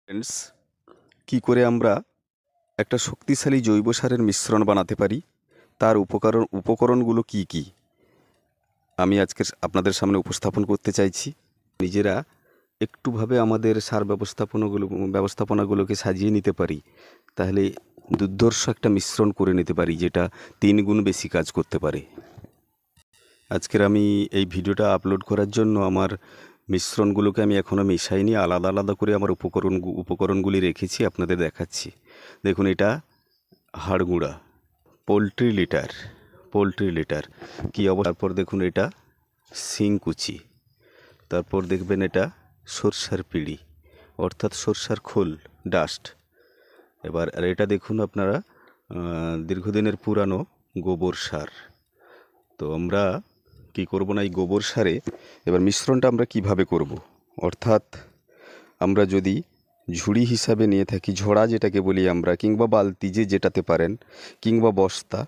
Friends, কী করে আমরা একটা শক্তিশালী জৈব সারের মিশ্রণ বানাতে পারি, তার উপকরণগুলো কি কি আমি আজকে আপনাদের সামনে উপস্থাপন করতে চাইছি। নিজেরা একটুভাবে আমাদের সার ব্যবস্থাপনাগুলোকে সাজিয়ে নিতে পারি, তাহলে দুর্ধর্ষ একটা মিশ্রণ করে নিতে পারি, যেটা 3 গুণ বেশি কাজ করতে পারে। আজকের আমি এই ভিডিওটা আপলোড করার জন্য আমার মিশ্রণগুলোকে আমি এখনও মেশাইনি, আলাদা আলাদা করে আমার উপকরণগুলি রেখেছি, আপনাদের দেখাচ্ছি। দেখুন, এটা হাড় গুঁড়া, পোলট্রি লিটার কী অবস্থা। তারপর দেখুন, এটা শিংকুচি। তারপর দেখবেন এটা সরষার পিড়ি, অর্থাৎ সরষার খোল, ডাস্ট। এবার আর এটা দেখুন আপনারা, দীর্ঘদিনের পুরানো গোবর সার। তো আমরা কি করব না, এই গোবর সারে এবার মিশ্রণটা আমরা কিভাবে করব, অর্থাৎ আমরা যদি ঝুড়ি হিসাবে নিয়ে থাকি, ঝোড়া যেটাকে বলি আমরা, কিংবা বালতি, যেটাতে পারেন, কিংবা বস্তা,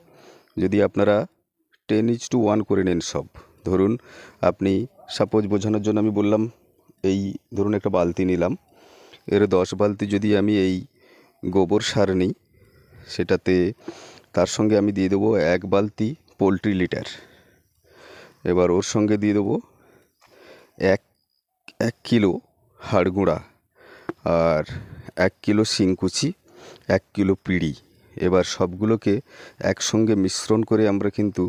যদি আপনারা 10:1 করে নেন সব। ধরুন আপনি, সাপোজ বোঝানোর জন্য আমি বললাম, এই ধরুন একটা বালতি নিলাম, এর 10 বালতি যদি আমি এই গোবর সার নিই, সেটাতে তার সঙ্গে আমি দিয়ে দেবো 1 বালতি পোলট্রি লিটার। এবার ওর সঙ্গে দিয়ে দেবো 1 কিলো হাড় গুঁড়া, আর 1 কিলো শিংকুচি, 1 কিলো পিড়ি। এবার সবগুলোকে একসঙ্গে মিশ্রণ করে আমরা কিন্তু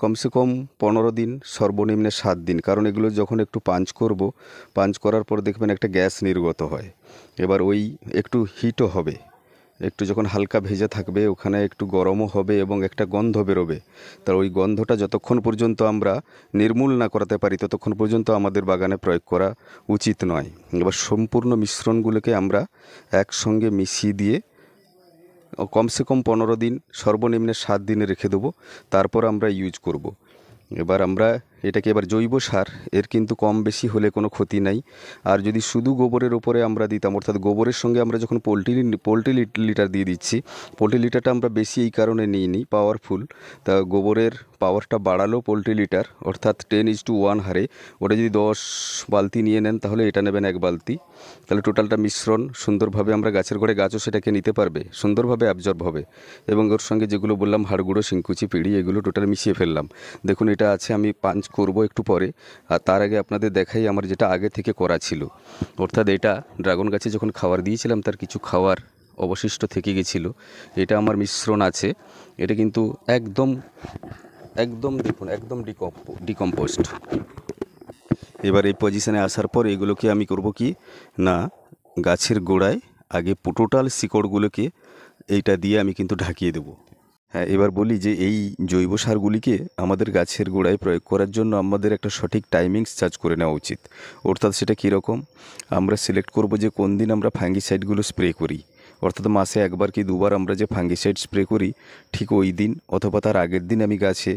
কমসে কম 15 দিন, সর্বনিম্নে 7 দিন, কারণ এগুলো যখন একটু পাঞ্চ করার পর দেখবেন একটা গ্যাস নির্গত হয়। এবার ওই একটু হিটও হবে, একটু যখন হালকা ভেজে থাকবে, ওখানে একটু গরমও হবে এবং একটা গন্ধ বেরোবে। তার ওই গন্ধটা যতক্ষণ পর্যন্ত আমরা নির্মূল না করাতে পারি, ততক্ষণ পর্যন্ত আমাদের বাগানে প্রয়োগ করা উচিত নয়। এবার সম্পূর্ণ মিশ্রণগুলোকে আমরা একসঙ্গে মিশিয়ে দিয়ে কমসে কম 15 দিন, সর্বনিম্নে 7 দিনে রেখে দেবো, তারপর আমরা ইউজ করব। এবার আমরা এটাকে, এবার জৈব সার, এর কিন্তু কম বেশি হলে কোনো ক্ষতি নাই। আর যদি শুধু গোবরের ওপরে আমরা দিতাম, অর্থাৎ গোবরের সঙ্গে আমরা যখন পোলট্রি লিটার দিয়ে দিচ্ছি, পোলট্রি লিটারটা আমরা বেশি এই কারণে নিই পাওয়ারফুল। তা গোবরের পাওয়ারটা বাড়ালো পোলট্রি লিটার, অর্থাৎ 10:1 হারে। ওটা যদি 10 বালতি নিয়ে নেন, তাহলে এটা নেবেন 1 বালতি। তাহলে টোটালটা মিশ্রণ সুন্দরভাবে আমরা গাছের গোড়ায়, গাছও সেটাকে নিতে পারবে, সুন্দরভাবে অ্যাবজর্ব হবে। এবং ওর সঙ্গে যেগুলো বললাম, হাড়গুঁড়ো, শিংকুচি, পিড়ি, এগুলো টোটাল মিশিয়ে ফেললাম। দেখুন, এটা আছে, আমি পাঞ্চ করব একটু পরে। আর তার আগে আপনাদের দেখাই আমার যেটা আগে থেকে করা ছিল, অর্থাৎ এটা ড্রাগন গাছে যখন খাবার দিয়েছিলাম, তার কিছু খাবার অবশিষ্ট থেকে গেছিলো। এটা আমার মিশ্রণ আছে, এটা কিন্তু একদম দেখুন, একদম ডিকম্পোস্ট। এবার এই পজিশনে আসার পর এগুলোকে আমি করব কি না, গাছের গোড়ায় আগে টোটাল শিকড়গুলোকে এইটা দিয়ে আমি কিন্তু ঢাকিয়ে দেবো। হ্যাঁ, এবার বলি যে এই জৈব সারগুলিকে আমাদের গাছের গোড়ায় প্রয়োগ করার জন্য আমাদের একটা সঠিক টাইমিংস চার্জ করে নেওয়া উচিত। অর্থাৎ সেটা কীরকম, আমরা সিলেক্ট করব যে কোন দিন আমরা ফাঙ্গিসাইডগুলো স্প্রে করি, অর্থাৎ মাসে 1বার কি 2বার আমরা যে ফাঙ্গিসাইড স্প্রে করি, ঠিক ওই দিন অথবা তার আগের দিন আমি গাছে,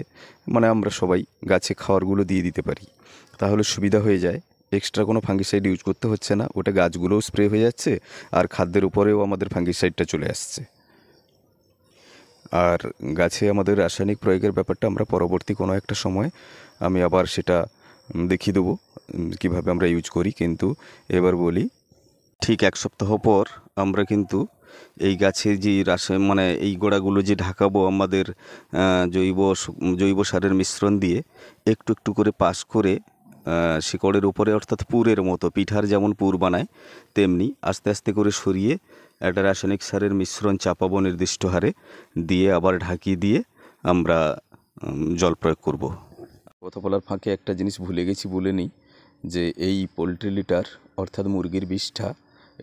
মানে আমরা সবাই গাছে খাওয়ারগুলো দিয়ে দিতে পারি। তাহলে সুবিধা হয়ে যায়, এক্সট্রা কোনো ফাঙ্গিসাইড ইউজ করতে হচ্ছে না, ওটা গাছগুলোও স্প্রে হয়ে যাচ্ছে, আর খাদ্যের উপরেও আমাদের ফাঙ্গিসাইডটা চলে আসছে। আর গাছে আমাদের রাসায়নিক প্রয়োগের ব্যাপারটা আমরা পরবর্তী কোনো একটা সময় আমি আবার সেটা দেখিয়ে দেবো কীভাবে আমরা ইউজ করি। কিন্তু এবার বলি, ঠিক 1 সপ্তাহ পর আমরা কিন্তু এই গাছের যে মানে এই গোড়াগুলো যে ঢাকাবো আমাদের জৈব সারের মিশ্রণ দিয়ে, একটু একটু করে পাস করে শিকড়ের উপরে, অর্থাৎ পুরের মতো, পিঠার যেমন পুর বানায় তেমনি আস্তে আস্তে করে সরিয়ে একটা রাসায়নিক সারের মিশ্রণ চাপাবো নির্দিষ্ট হারে, দিয়ে আবার ঢাকিয়ে দিয়ে আমরা জল প্রয়োগ করব। কথা বলার ফাঁকে একটা জিনিস ভুলে গেছি, বলে নিই যে এই পোলট্রি লিটার, অর্থাৎ মুরগির বিষটা,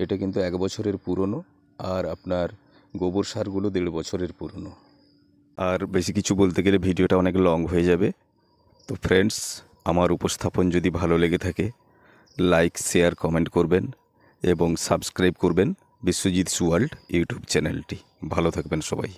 এটা কিন্তু 1 বছরের পুরনো, আর আপনার গোবর সারগুলো 1.5 বছরের পুরনো। আর বেশি কিছু বলতে গেলে ভিডিওটা অনেক লং হয়ে যাবে। তো ফ্রেন্ডস, আমার উপস্থাপন যদি ভালো লেগে থাকে, লাইক, শেয়ার, কমেন্ট করবেন এবং সাবস্ক্রাইব করবেন বিশ্বজিৎস ওয়ার্ল্ড ইউটিউব চ্যানেলটি। ভালো থাকবেন সবাই।